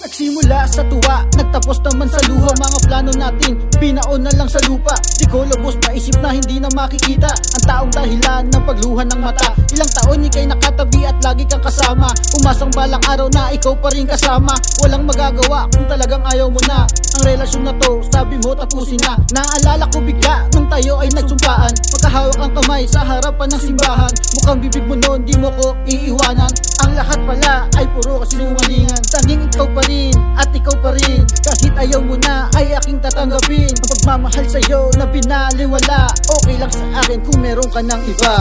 Nagsimula sa tuwa, nagtapos naman sa luha. Mga plano natin, binaon na lang sa lupa. Di ko lubos maisip na hindi na makikita ang taong dahilan ng pagluha ng mata. Ilang taon ika'y nakatabi at lagi kang kasama. Umasang balang araw na ikaw pa rin kasama. Walang magagawa kung talagang ayaw mo na ang relasyon na to, sabi mo tapusin na. Naalala ko bigla nung tayo ay nagsumpaan, magkahawak ang kamay sa harapan ng simbahan. Mukhang bibig mo noon, di mo ko iiwanan. Ang lahat pala ay puro kasinungalingan. Tanging ikaw pa rin at ikaw pa rin, kahit ayaw mo na ay aking tatanggapin. Ang pagmamahal sa'yo na binaliwala, okay lang sa akin kung meron ka ng iba.